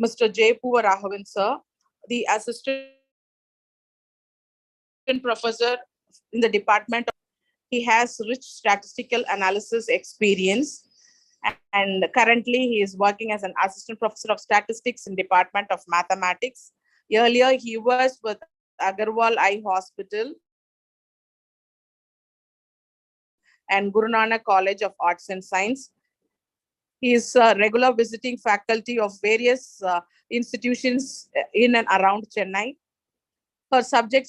Mr. J. Puvarahavan, sir, the assistant professor in the department. He has rich statistical analysis experience, and currently he is working as an assistant professor of statistics in Department of Mathematics. Earlier, he was with Agarwal Eye Hospital and Guru Nanak College of Arts and Science. He is a regular visiting faculty of various institutions in and around Chennai. Her subject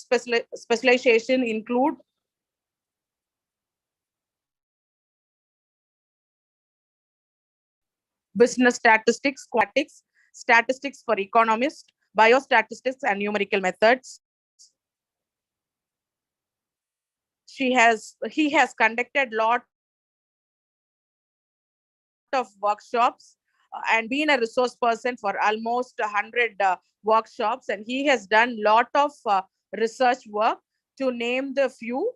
specialization include business statistics, statistics for economists, biostatistics, and numerical methods. He has conducted lot of workshops and been a resource person for almost 100 workshops, and he has done lot of research work. To name the few,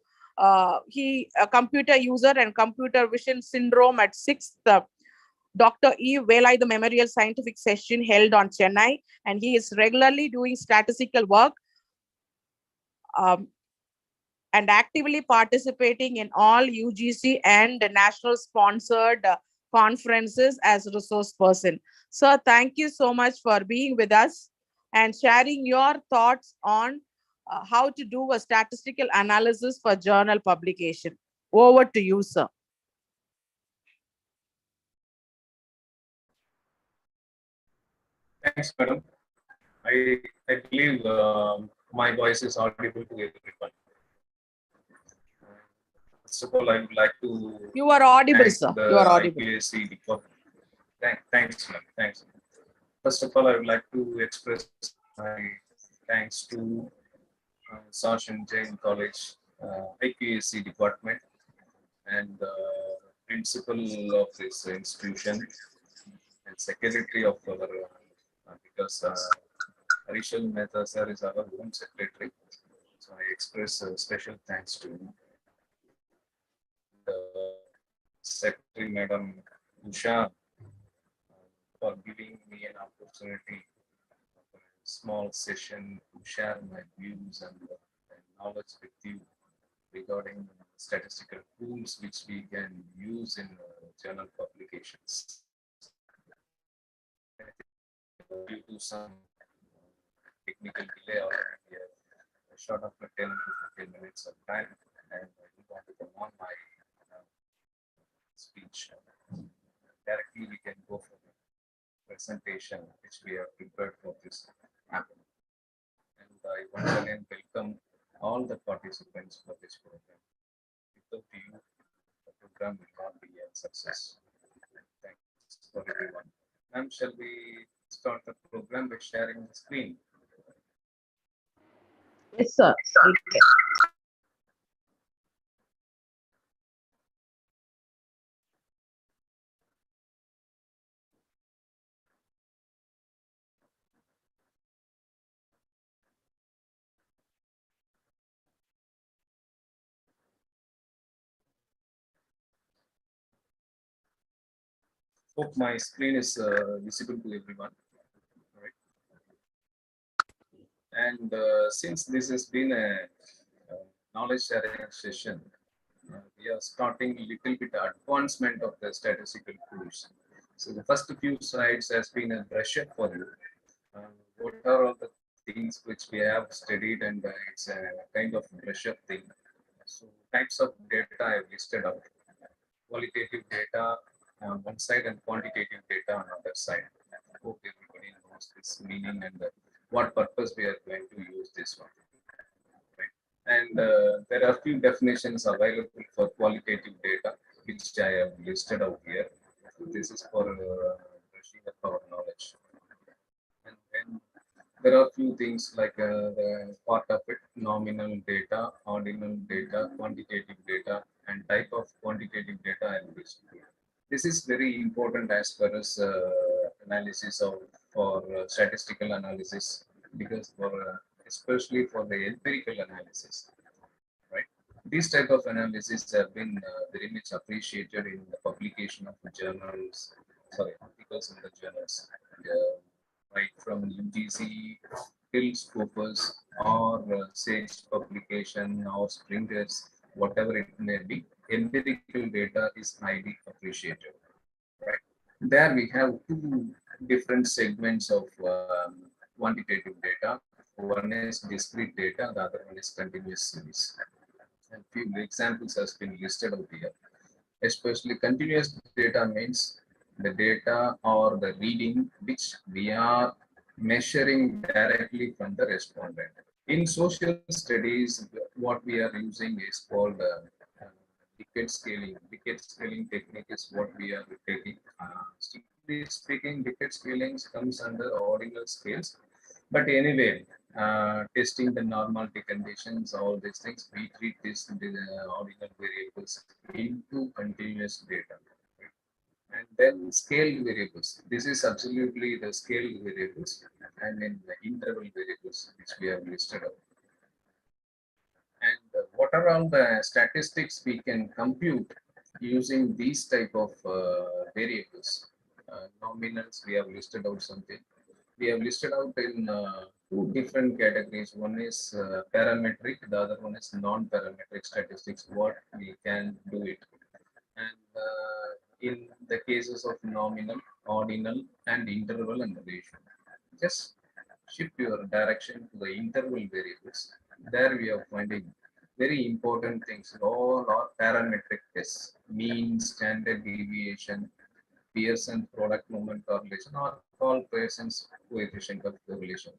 he a computer user and computer vision syndrome at 6th Dr. E. Velai, the Memorial Scientific Session held on Chennai, and he is regularly doing statistical work um, and actively participating in all UGC and national sponsored conferences as resource person. Sir, thank you so much for being with us and sharing your thoughts on how to do a statistical analysis for journal publication. Over to you, sir. Thanks, madam. I believe my voice is audible to everyone. First of all, I would like to. You are audible, sir. You are audible. Thanks, ma'am. Thanks. First of all, I would like to express my thanks to Sergeant Jain College, IQAC department, and the principal of this institution and secretary of our, because Arishal Mehta sir is our own secretary. So I express special thanks to the secretary, Madam Usha, for giving me an opportunity for a small session to share my views and knowledge with you regarding statistical tools which we can use in journal publications. Due to some technical delay or short of 10 to 15 minutes of time, and I do want to come on my speech. Directly we can go for the presentation which we have prepared for this happening. And I once again welcome all the participants for this program. Without you, the program will not be a success. Thanks for everyone. Ma'am, shall we start the program by sharing the screen? Yes, sir. Okay. Hope my screen is visible to everyone. Right. And since this has been a knowledge sharing session, we are starting a little bit advancement of the statistical tools. So the first few slides has been a brush up for you. What are all the things which we have studied, and it's a kind of brush up thing. So types of data I have listed out. Qualitative data on one side and quantitative data on the other side. I hope everybody knows this meaning and what purpose we are going to use this one. Right? And there are few definitions available for qualitative data, which I have listed out here. This is for brushing up our knowledge. And then there are few things like the part of it: nominal data, ordinal data, quantitative data, and type of quantitative data I will display. This is very important as far as analysis of for statistical analysis, because for especially for the empirical analysis, right? These type of analysis have been very much appreciated in the publication of the journals, sorry, articles in the journals. right from UGC till Scopus or Sage publication or Springer's, whatever it may be, empirical data is highly appreciated. Right. There we have two different segments of quantitative data. One is discrete data, the other one is continuous series. A few examples has been listed out here. Especially continuous data means the data or the reading which we are measuring directly from the respondent. In social studies, what we are using is called decade scaling. Decade scaling technique is what we are taking. Strictly speaking, decade scaling comes under ordinal scales. But anyway, testing the normality conditions, all these things, we treat this the ordinal variables into continuous data. And then scaled variables. This is absolutely the scaled variables and then the interval variables which we have listed out. And what are all the statistics we can compute using these type of variables? Nominals, we have listed out something. We have listed out in two different categories. One is parametric, the other one is non-parametric statistics, what we can do it. And in the cases of nominal, ordinal, and interval and ratio, just shift your direction to the interval variables. There we are finding very important things. All are parametric tests, mean, standard deviation, Pearson product moment correlation, or called Pearson's coefficient of correlation.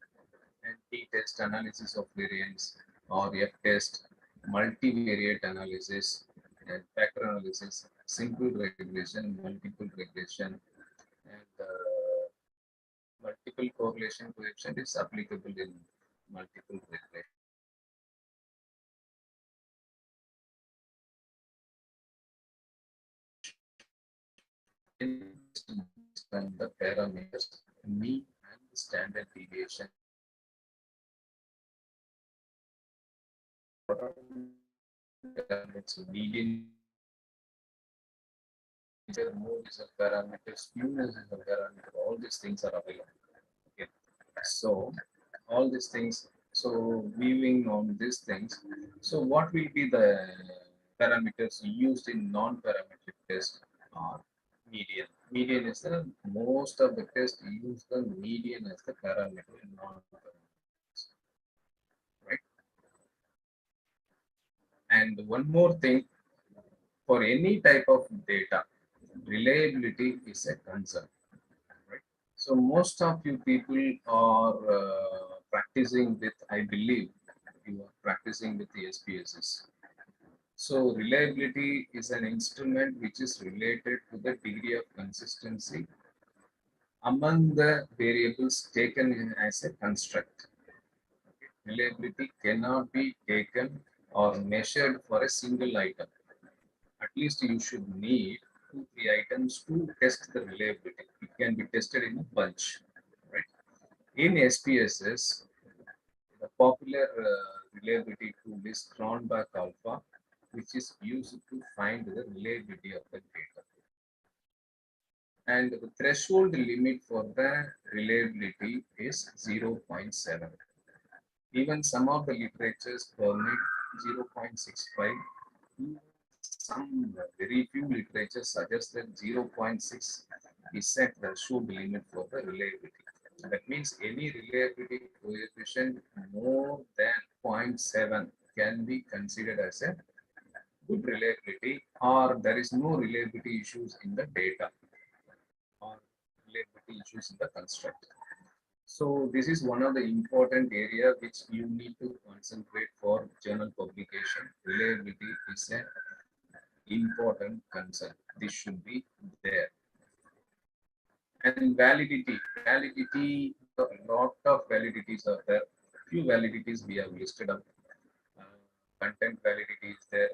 And t-test, analysis of variance, or f-test, multivariate analysis, and factor analysis, simple regression, multiple regression, and multiple correlation coefficient is applicable in multiple regression. And the parameters mean and standard deviation. Parameters, median mode is a parameter, skewness is a parameter. All these things are available. Okay. So all these things. So viewing on these things. So what will be the parameters used in non-parametric test are median. Median is the most of the tests use the median as the parameter in non-parametric, right? And one more thing, for any type of data, reliability is a concern, right? So most of you people are practicing with, I believe, you are practicing with the SPSS. So reliability is an instrument which is related to the degree of consistency among the variables taken in as a construct. Reliability cannot be taken or measured for a single item. At least you should need 2-3 items to test the reliability. It can be tested in a bunch, right? In SPSS, the popular reliability tool is Cronbach alpha, which is used to find the reliability of the data. And the threshold limit for the reliability is 0.7. Even some of the literatures permit 0.65. Some very few literature suggest that 0.6 is set threshold limit for the reliability. That means any reliability coefficient more than 0.7 can be considered as a good reliability, or there is no reliability issues in the data or reliability issues in the construct. So this is one of the important area which you need to concentrate for journal publication. Reliability is an important concern. This should be there. And validity. Validity, a lot of validities are there. Few validities we have listed up. Uh, Content validity is there.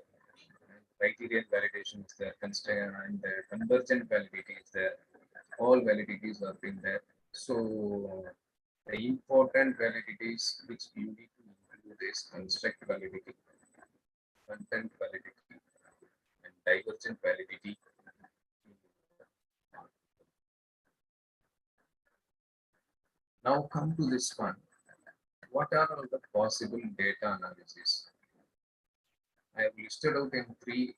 Criterion validation is there. Constraint and convergent validity is there. All validities are in there. So the important validities which you need to include is construct validity, content validity, and divergent validity. Now come to this one. What are all the possible data analysis? I have listed out in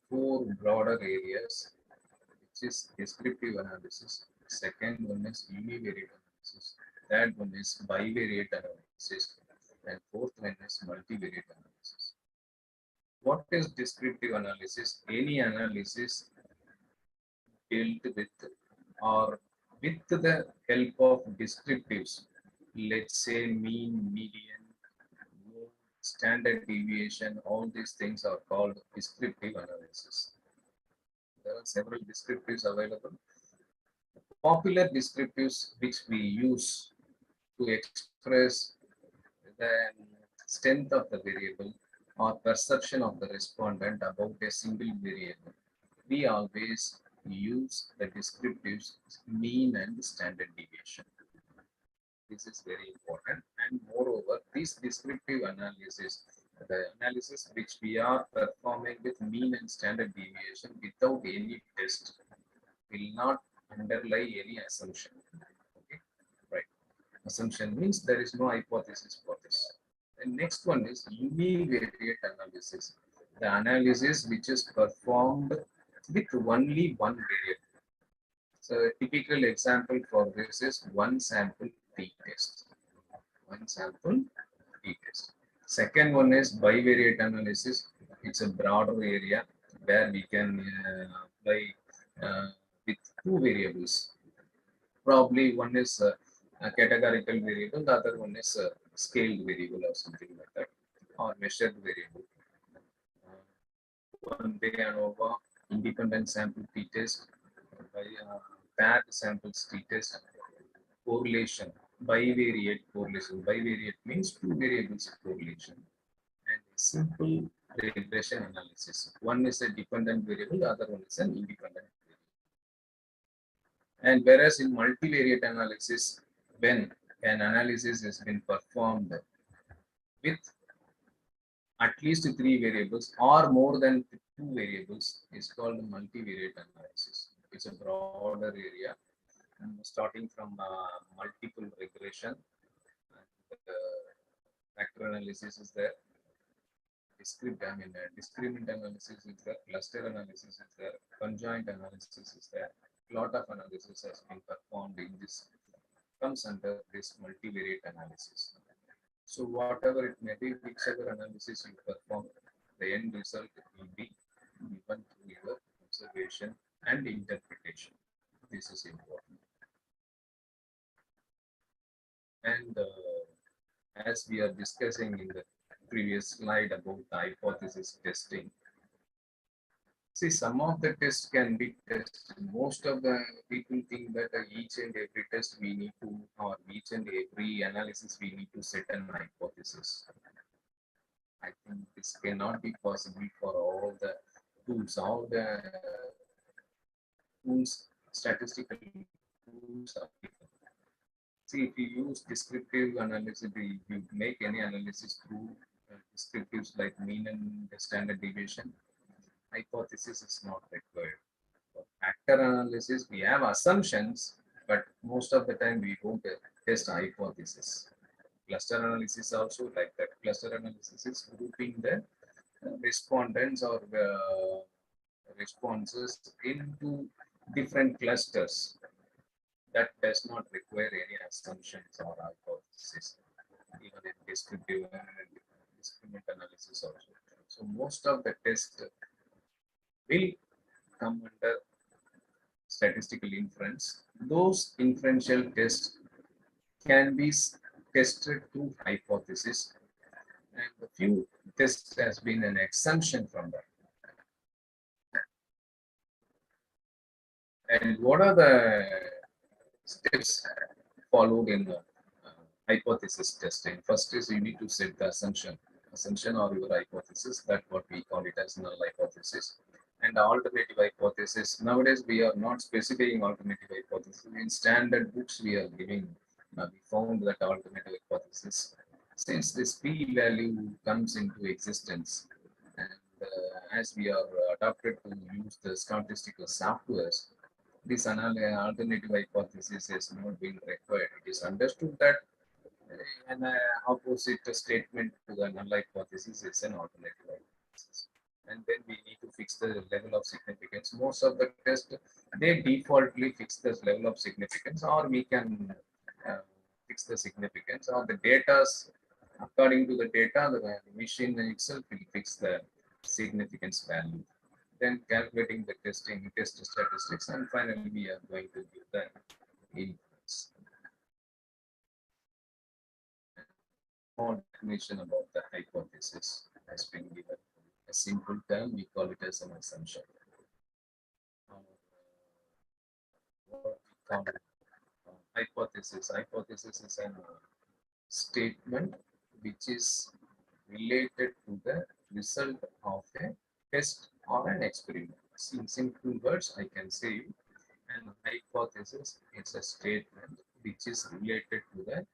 four broader areas, which is descriptive analysis. Second one is univariate analysis. Third one is bivariate analysis. And fourth one is multivariate analysis. What is descriptive analysis? Any analysis built with or with the help of descriptives, let's say mean, median, mode, standard deviation, all these things are called descriptive analysis. There are several descriptives available. Popular descriptives which we use to express the strength of the variable or perception of the respondent about a single variable. We always use the descriptives mean and standard deviation. This is very important, and moreover, this descriptive analysis, the analysis which we are performing with mean and standard deviation without any test, will not underlie any assumption. Okay, right? Assumption means there is no hypothesis for this. The next one is univariate analysis. The analysis which is performed with only one variable. So a typical example for this is one sample t-test. One sample t-test. Second one is bivariate analysis. It's a broader area where we can apply with two variables. Probably one is a categorical variable, the other one is a scaled variable or something like that, or measured variable. One way ANOVA, independent sample t-test, by paired samples t-test, correlation, bivariate correlation. Bivariate means two variables correlation, and simple regression analysis. One is a dependent variable, the other one is an independent variable. And whereas in multivariate analysis, when an analysis has been performed with at least three variables or more than two variables, is called multivariate analysis. It's a broader area, starting from multiple regression, factor analysis is there, discriminant analysis is there, cluster analysis is there, conjoint analysis is there. A lot of analysis has been performed in this, comes under this multivariate analysis. So whatever it may be, whichever analysis you perform, the end result will be given through your observation and interpretation. This is important. And as we are discussing in the previous slide about the hypothesis testing, see, some of the tests can be tested. Most of the people think that each and every test we need to, or each and every analysis we need to set an hypothesis. I think this cannot be possible for all the tools. All the tools, statistical tools are different. See, if you use descriptive analysis, if you make any analysis through descriptives like mean and standard deviation, hypothesis is not required. For factor analysis, we have assumptions, but most of the time we don't test hypothesis. Cluster analysis also like that. Cluster analysis is grouping the respondents or responses into different clusters. That does not require any assumptions or hypothesis, even in descriptive and discriminant analysis also. So most of the tests will come under statistical inference. Those inferential tests can be tested through hypothesis, and a few tests has been an exemption from that. And what are the steps followed in the hypothesis testing? First is you need to set the assumption or your hypothesis. That's what we call it as null hypothesis. And alternative hypothesis, nowadays we are not specifying alternative hypothesis. In standard books we are giving, we found that alternative hypothesis, since this p value comes into existence, and as we are adapted to use the statistical softwares, this alternative hypothesis is not being required. It is understood that an opposite statement to the null hypothesis is an alternative hypothesis. And then we need to fix the level of significance. Most of the tests, they defaultly fix this level of significance, or we can uh, fix the significance, or the data, according to the data, the machine itself will fix the significance value. Then calculating the test statistics, and finally we are going to give the inference. More definition about the hypothesis has been given. A simple term, we call it as an assumption. What we call hypothesis. Hypothesis is a statement which is related to the result of a test or an experiment. In simple words, I can say an hypothesis is a statement which is related to the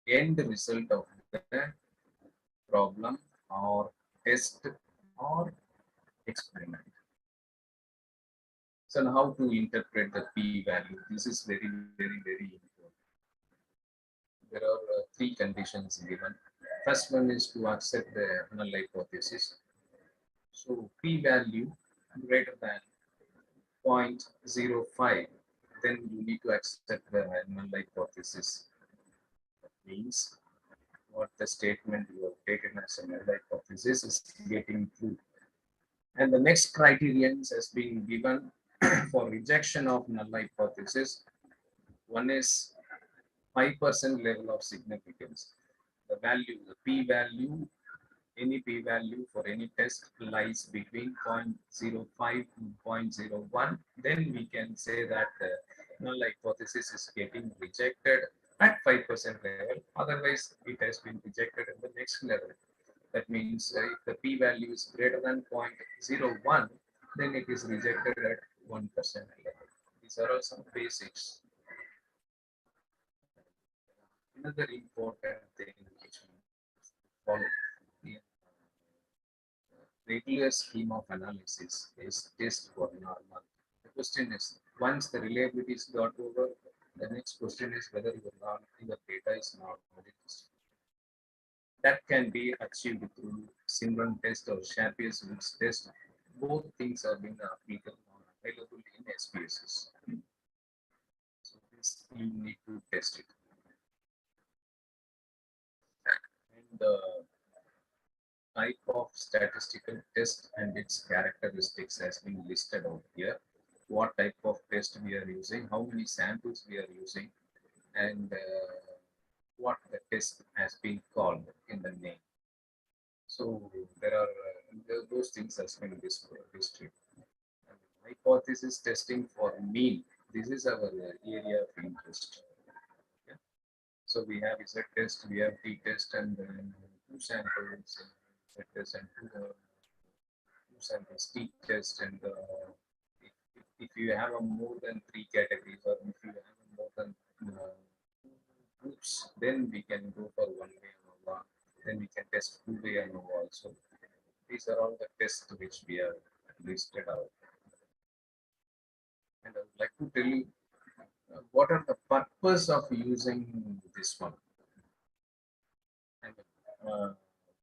end result of the problem or test or experiment. So now how to interpret the p-value? This is very important. There are three conditions given. First one is to accept the null hypothesis. So p-value greater than 0.05, then you need to accept the null hypothesis. That means what the statement you have taken as a null hypothesis is getting true. And the next criterion has been given for rejection of null hypothesis. One is 5% level of significance. The value, the p-value, any p-value for any test lies between 0.05 and 0.01. Then we can say that the null hypothesis is getting rejected at 5% level. Otherwise, it has been rejected at the next level. That means if the p-value is greater than 0.01, then it is rejected at 1% level. These are all some basics. Another important thing which we follow the regular scheme of analysis is test for normal. The question is, once the reliability is got over, the next question is whether your data is normally tested. That can be achieved through Simron test or Shapiro-Wilks test. Both things are being applicable or available in SPSS. So this you need to test it. And the type of statistical test and its characteristics has been listed out here. What type of test we are using, how many samples we are using, and what the test has been called in the name. So there are those things has been listed. Hypothesis testing for mean. This is our area of interest. Yeah. So we have Z test, we have T test, and two samples, Z test, and two samples T test, and if you have a more than three categories, or if you have more than groups, then we can go for one-way ANOVA. Then we can test two-way ANOVA also. These are all the tests which we have listed out. And I would like to tell you what are the purpose of using this one. And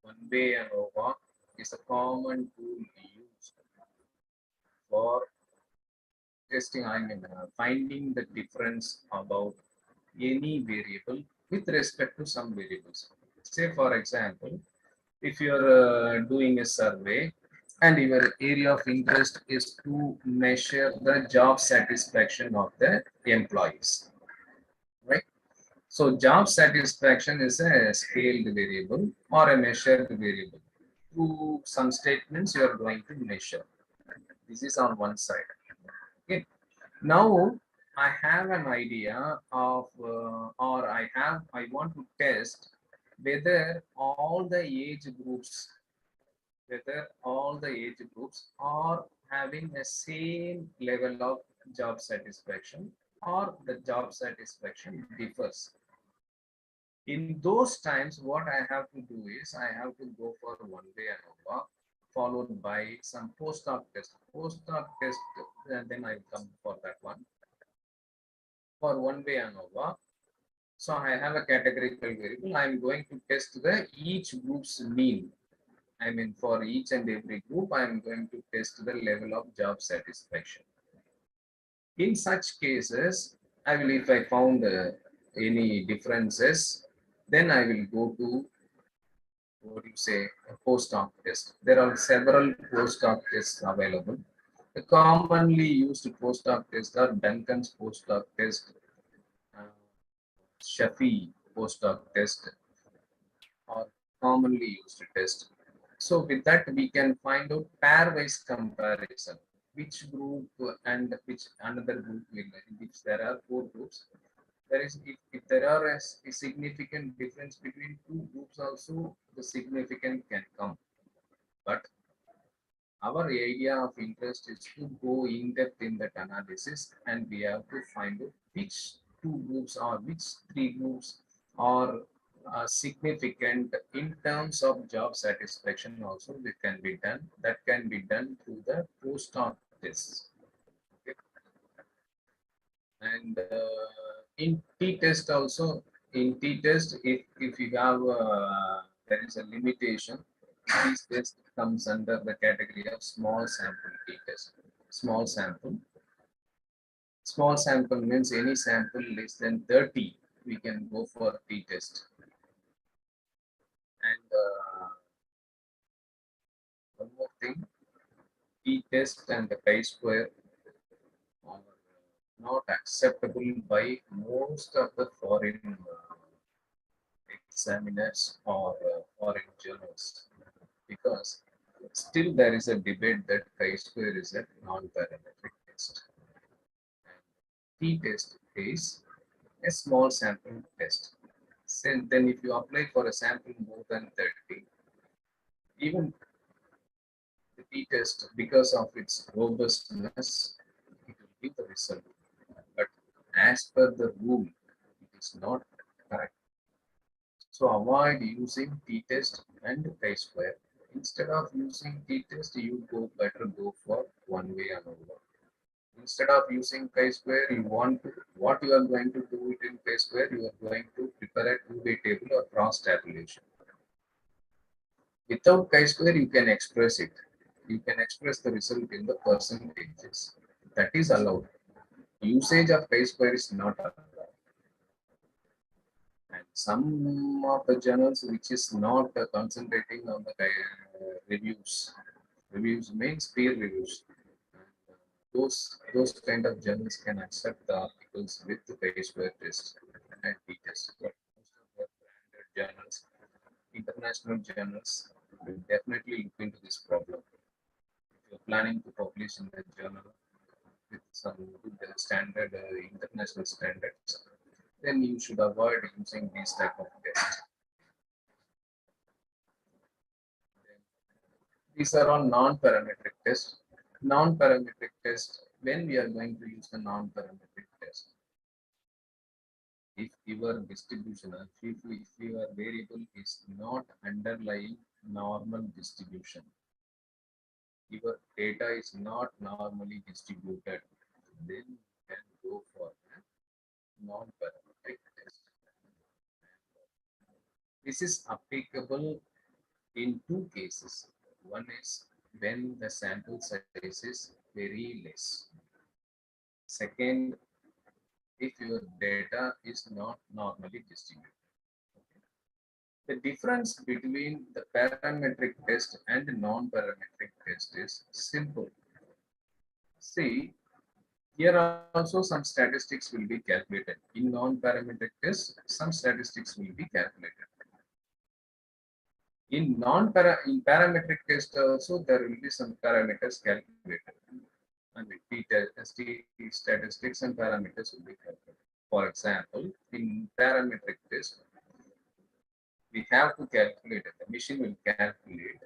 one-way ANOVA is a common tool used for testing, finding the difference about any variable with respect to some variables. Say, for example, if you are doing a survey and your area of interest is to measure the job satisfaction of the employees, right? So job satisfaction is a scaled variable or a measured variable. Through some statements you are going to measure. This is on one side. Okay. Now I have an idea of, or I want to test whether all the age groups, are having the same level of job satisfaction, or the job satisfaction differs. In those times, what I have to do is I have to go for one-way ANOVA followed by some post-hoc test. Post-hoc test, and then I will come for that one. For one-way ANOVA, So I have a categorical variable. I'm going to test the each group's mean. I mean, for each and every group, I'm going to test the level of job satisfaction. In such cases, I will, if I found any differences, then I will go to, what do you say, a post-hoc test. There are several post-hoc tests available. The commonly used post-hoc tests are Duncan's post-hoc test, uh, Shafi post-hoc test, or commonly used test. So with that, we can find out pairwise comparison, which group and which another group will, in which there are four groups. There is, if there are a significant difference between two groups also, the significant can come. But our area of interest is to go in depth in that analysis, and we have to find out which two groups or which three groups are significant in terms of job satisfaction. Also, that can be done. That can be done through the post-hoc tests. Okay. And in t-test also, in t-test, if you have there is a limitation, this test comes under the category of small sample t-test. Small sample means any sample less than 30 we can go for t-test. And one more thing, t-test and the chi-square are not acceptable by most of the foreign examiners or foreign journals, because still there is a debate that chi-square is a non-parametric test. T-test is a small sample test. So then if you apply for a sample more than 30, even the t-test, because of its robustness, it will give the result. But as per the rule, it is not correct. So avoid using t-test and chi-square. Instead of using t-test, you better go for one-way ANOVA. Instead of using chi-square, you want to, what you are going to do it in chi-square, you are going to prepare a two-way table or cross tabulation. Without chi-square, you can express it. You can express the result in the percentages. That is allowed. Usage of chi-square is not allowed. And some of the journals which is not concentrating on the reviews. Reviews means peer reviews. And, those kind of journals can accept the articles with the chi-square test and t-test. But most of the branded journals, international journals, will definitely look into this problem. If you're planning to publish in a journal with some good standard, international standards, then you should avoid using these type of tests. These are all non-parametric tests. Non-parametric tests, when we are going to use the non-parametric test, if your distribution, if your variable is not underlying normal distribution, your data is not normally distributed, then you can go for a non-parametric test. This is applicable in two cases. One is when the sample size is very less. Second, if your data is not normally distributed. The difference between the parametric test and the non-parametric test is simple. See, here also some statistics will be calculated. In non-parametric test, some statistics will be calculated. In parametric test also, there will be some parameters calculated. I mean, statistics and parameters will be calculated. For example, in parametric test, we have to calculate it. The machine will calculate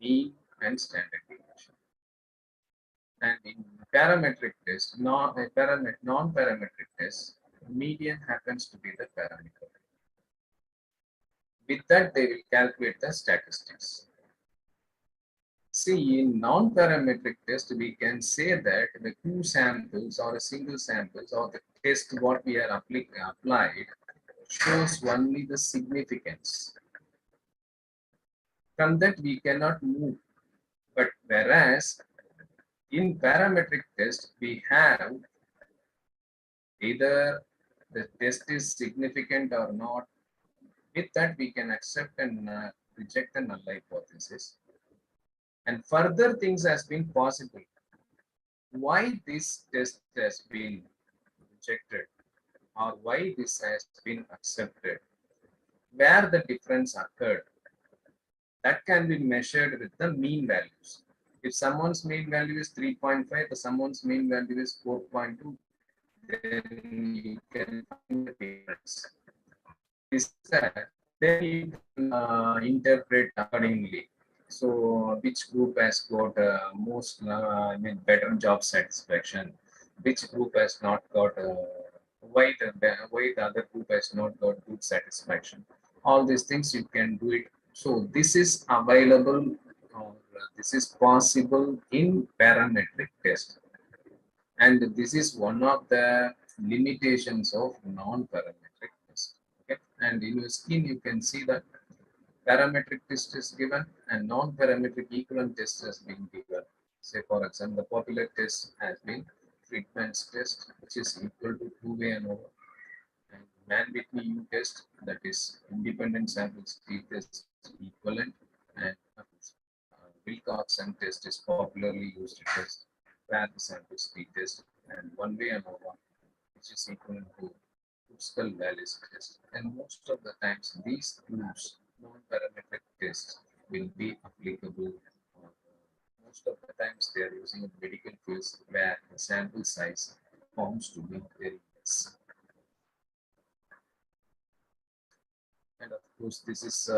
mean and standard deviation. And in parametric test, non-parametric test, median happens to be the parameter. With that, they will calculate the statistics. See, in non-parametric test, we can say that the two samples or a single samples or the test what we are applied shows only the significance. From that we cannot move. But whereas in parametric test, we have either the test is significant or not. With that, we can accept and reject the null hypothesis. And further things has been possible. Why this test has been rejected or why this has been accepted, where the difference occurred, that can be measured with the mean values. If someone's mean value is 3.5, the someone's mean value is 4.2, then you can find the difference. This then you can interpret accordingly. So, which group has got better job satisfaction? Which group has not got? Why the other group has not got good satisfaction? All these things you can do it. So this is available or this is possible in parametric test, and this is one of the limitations of non-parametric test. Okay, and in your screen you can see that parametric test is given and non-parametric equivalent test has been given. Say for example, the popular test has been treatments test, which is equal to two-way ANOVA, and man-Whitney U test, that is independent samples t test equivalent, and Wilcoxon test is popularly used test where the samples t test, and one-way ANOVA, which is equivalent to Critical values test. And most of the times, these tools, non-parametric tests, will be applicable. uh, Most of the times, they are using in medical fields where the sample size forms to be very less. And of course, this is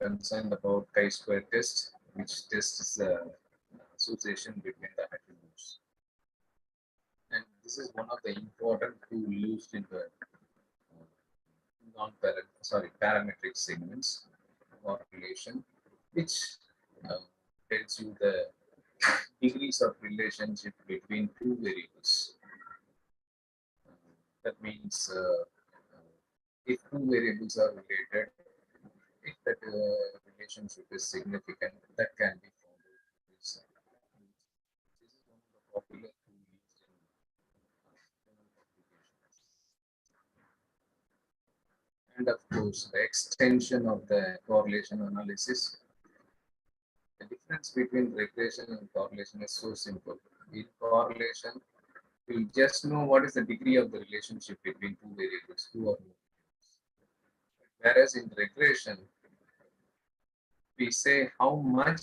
concerned about chi-square test, which tests the association between the attributes. And this is one of the important tools used in the parametric segments correlation, which uh, tells you the degrees of relationship between two variables. That means if two variables are related, if that relationship is significant, that can be found. This is one of the popular tools used in applications. And of course, the extension of the correlation analysis. The difference between regression and correlation is so simple. In correlation, you just know what is the degree of the relationship between two variables, two or more. Whereas in regression, we say how much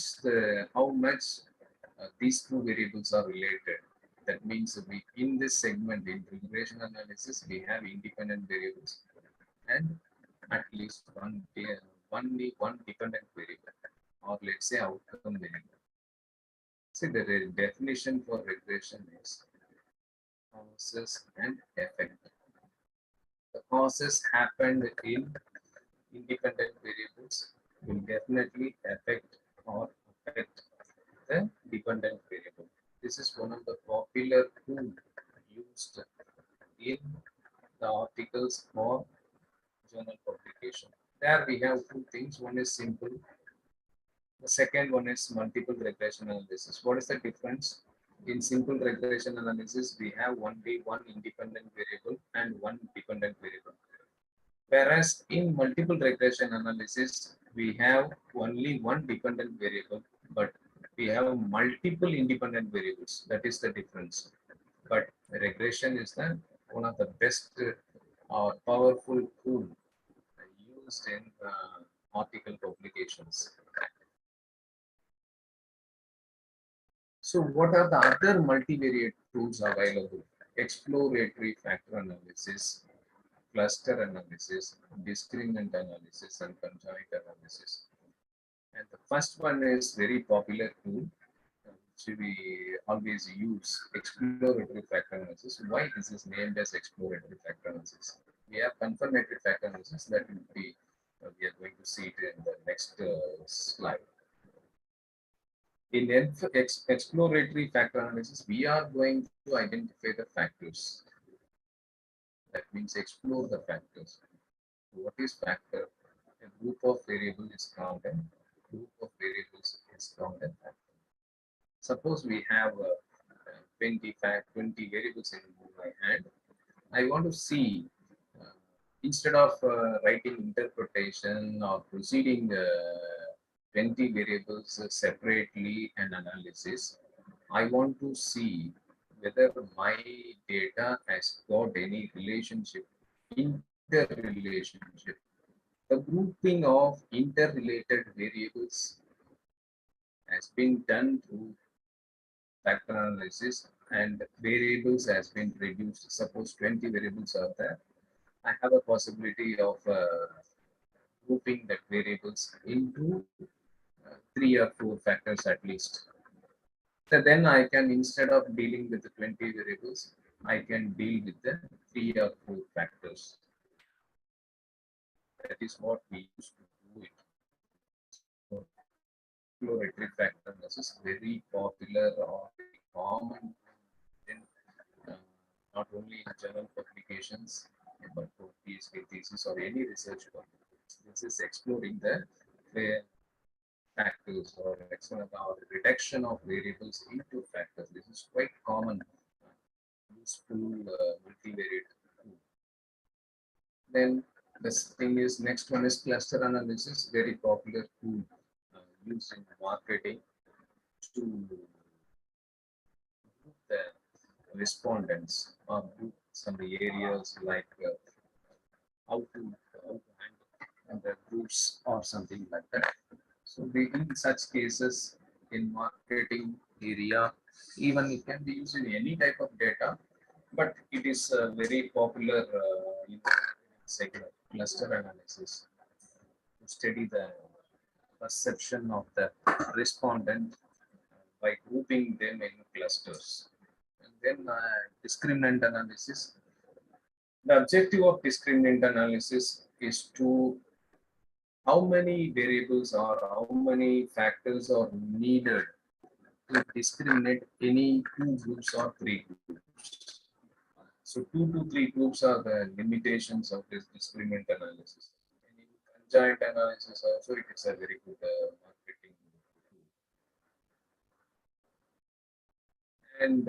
these two variables are related. That means we in this segment in regression analysis we have independent variables and at least one dependent variable, or let's say outcome variable. See, the definition for regression is causes and effect. The causes happened in independent variables will definitely affect the dependent variable. This is one of the popular tools used in the articles for journal publication. There we have two things. One is simple. The second one is multiple regression analysis. What is the difference? In simple regression analysis, we have only one independent variable and one dependent variable. Whereas in multiple regression analysis, we have only one dependent variable, but we have multiple independent variables. That is the difference. But regression is the one of the best powerful tool used in article publications. So what are the other multivariate tools available? Exploratory factor analysis, cluster analysis, discriminant analysis, and conjoint analysis. And the first one is very popular tool, which we always use, exploratory factor analysis. Why this is named as exploratory factor analysis? We have confirmatory factor analysis that will be, we are going to see it in the next slide. In exploratory factor analysis, we are going to identify the factors. That means explore the factors. What is factor? A group of variables is counted. Group of variables is counted factor. Suppose we have 20 variables in my hand. I want to see, uh, instead of writing interpretation or proceeding 20 variables separately and analysis, I want to see whether my data has got any relationship, interrelationship. The grouping of interrelated variables has been done through factor analysis, and variables has been reduced. Suppose 20 variables are there. I have a possibility of grouping that variables into 3 or 4 factors at least. So then I can, instead of dealing with the 20 variables, I can deal with the 3 or 4 factors. That is what we used to do it. So exploratory factor analysis very popular or very common in not only in journal publications but for PhD thesis or any research work. This is exploring the factors or reduction of variables into factors. This is quite common, useful multivariate tool. Then this thing is, next one is cluster analysis, very popular tool used in marketing to group the respondents or group some areas like how to handle the groups or something like that. So in such cases, in marketing area, even it can be used in any type of data, but it is a very popular segment, cluster analysis, to study the perception of the respondent by grouping them in clusters. And then discriminant analysis. The objective of discriminant analysis is to how many variables or how many factors are needed to discriminate any 2 groups or 3 groups. So 2 to 3 groups are the limitations of this discriminant analysis. And in conjoint analysis also it is a very good marketing tool. And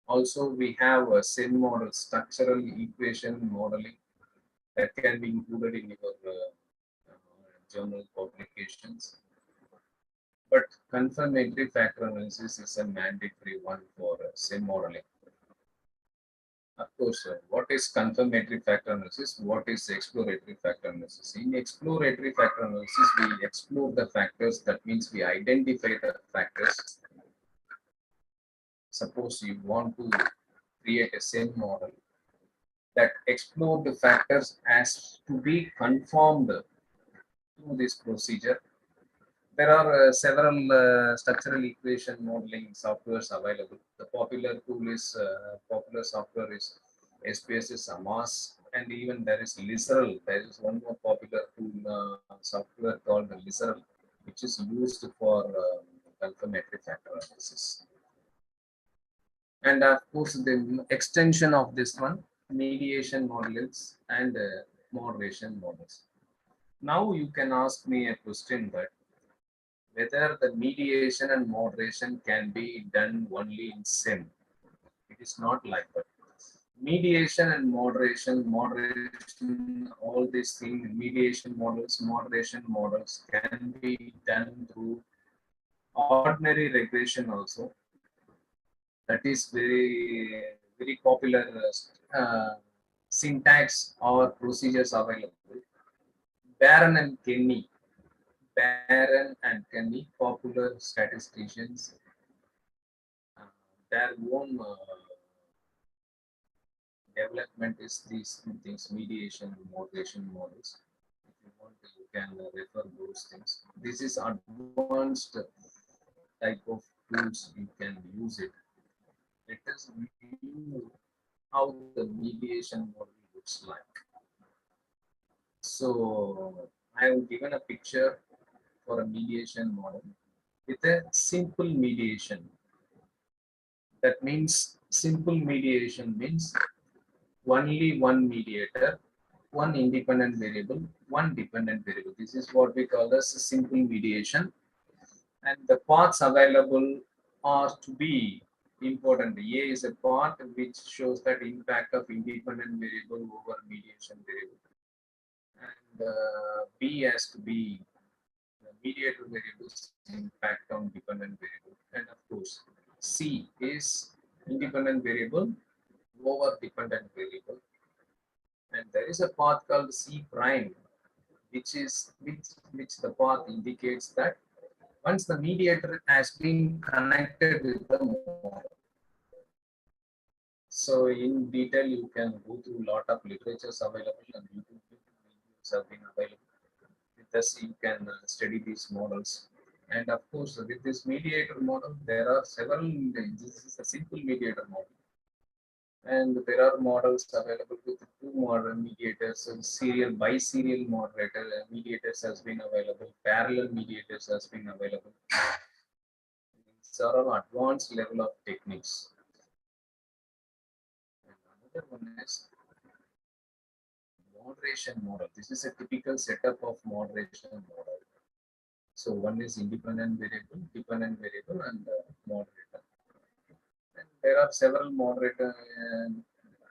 also we have a SIM model, structural equation modeling, that can be included in your journal publications. But confirmatory factor analysis is a mandatory one for SIM modeling. Of course, what is confirmatory factor analysis? What is exploratory factor analysis? In exploratory factor analysis, we explore the factors. That means we identify the factors. Suppose you want to create a SIM model that explore the factors as to be conformed to this procedure. There are several structural equation modeling softwares available. The popular tool is popular software is SPS is AMAS, and even there is Literal. There is one more popular tool software called the Literal, which is used for confirmatory factor analysis. And of course, the extension of this one, mediation models and moderation models. Now you can ask me a question that whether the mediation and moderation can be done only in SIM. It is not like that. Mediation and moderation, all these things, mediation models, moderation models can be done through ordinary regression also. That is very popular syntax or procedures available. Barron and Kenny, popular statisticians, their own development is these two things, mediation and moderation models. If you want, you can refer those things. This is advanced type of tools, you can use it. Let us view how the mediation model looks like. So I have given a picture for a mediation model with a simple mediation. That means simple mediation means only one mediator, one independent variable, one dependent variable. This is what we call as a simple mediation. And the paths available are to be important. A is a path which shows that impact of independent variable over mediation variable. And B has to be the mediator variable's impact on dependent variable. And of course, C is independent variable over dependent variable. And there is a path called C prime, which the path indicates that once the mediator has been connected with the model. So in detail, you can go through a lot of literatures available and YouTube videos have been available. With us, you can study these models. And of course, with this mediator model, there are several. This is a simple mediator model. And there are models available with two model mediators, serial, biserial moderator mediators has been available, parallel mediators has been available. These are all advanced level of techniques. And another one is moderation model. This is a typical setup of moderation model. So one is independent variable, dependent variable, and moderator. And there are several moderator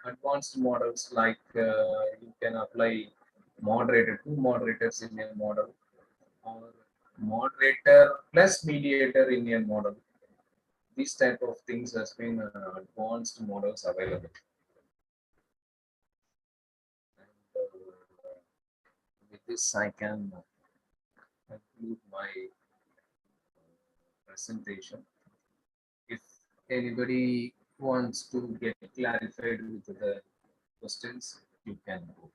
advanced models like you can apply two moderators in a model, or moderator plus mediator in a model. These type of things has been advanced models available. And, with this, I can conclude my presentation. If anybody wants to get clarified with the questions, you can go.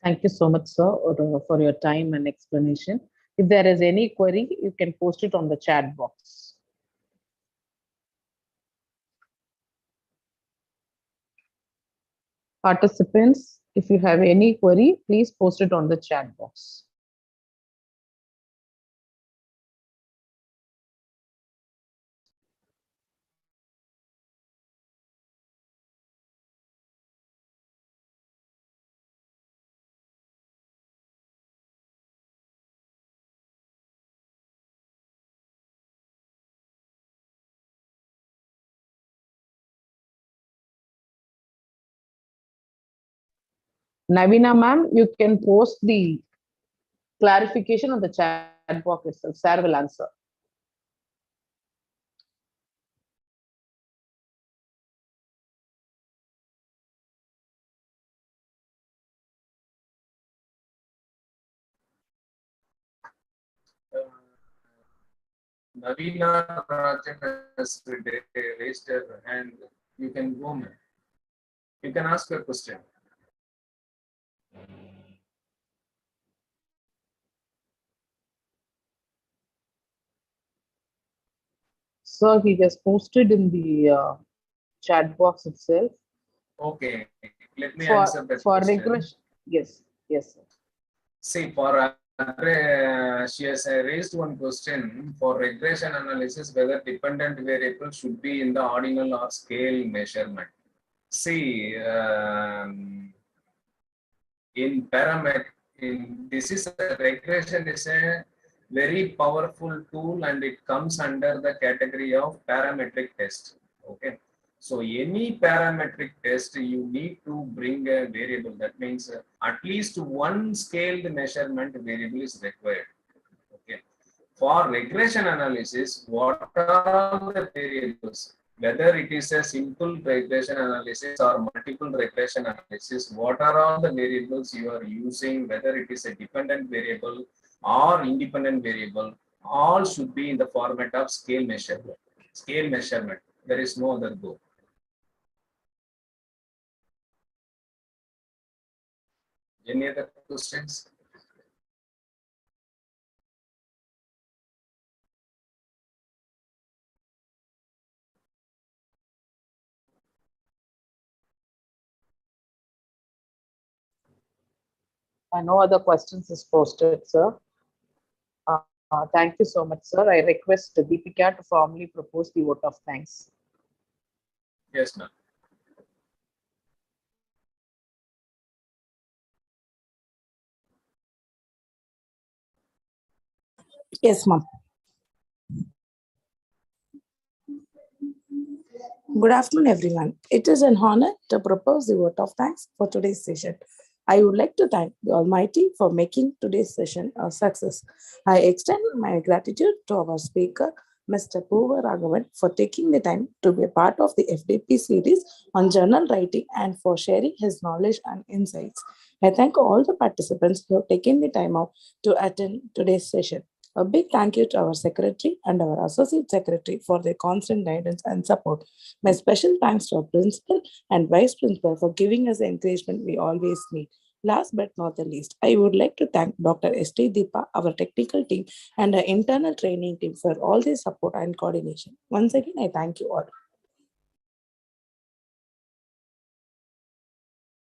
Thank you so much, sir, for your time and explanation. If there is any query, you can post it on the chat box. Participants, if you have any query, please post it on the chat box. Navina ma'am, you can post the clarification on the chat box itself. Sir will answer. Navina Rajan has raised her hand. You can go, man. You can ask a question. So he has posted in the chat box itself. Okay, let me answer that for question. regression. Yes, yes, sir. See, she has raised one question for regression analysis whether dependent variable should be in the ordinal or scale measurement. See, in this is a regression is a very powerful tool and it comes under the category of parametric test. Okay. So any parametric test, you need to bring a variable. That means at least one scaled measurement variable is required. Okay. For regression analysis, what are the variables? Whether it is a simple regression analysis or multiple regression analysis, what are all the variables you are using, whether it is a dependent variable or independent variable, all should be in the format of scale measurement. Scale measurement. There is no other go. Any other questions? No other questions is posted, sir. Thank you so much, sir. I request Deepika to formally propose the vote of thanks. Yes, ma'am. Yes, ma'am. Good afternoon, everyone. It is an honor to propose the vote of thanks for today's session. I would like to thank the Almighty for making today's session a success. I extend my gratitude to our speaker, Mr. Poover Raghavan, for taking the time to be a part of the FDP series on journal writing and for sharing his knowledge and insights. I thank all the participants who have taken the time out to attend today's session. A big thank you to our secretary and our associate secretary for their constant guidance and support. My special thanks to our principal and vice principal for giving us the encouragement we always need. Last but not the least, I would like to thank Dr. S.T. Deepa, our technical team, and our internal training team for all their support and coordination. Once again, I thank you all.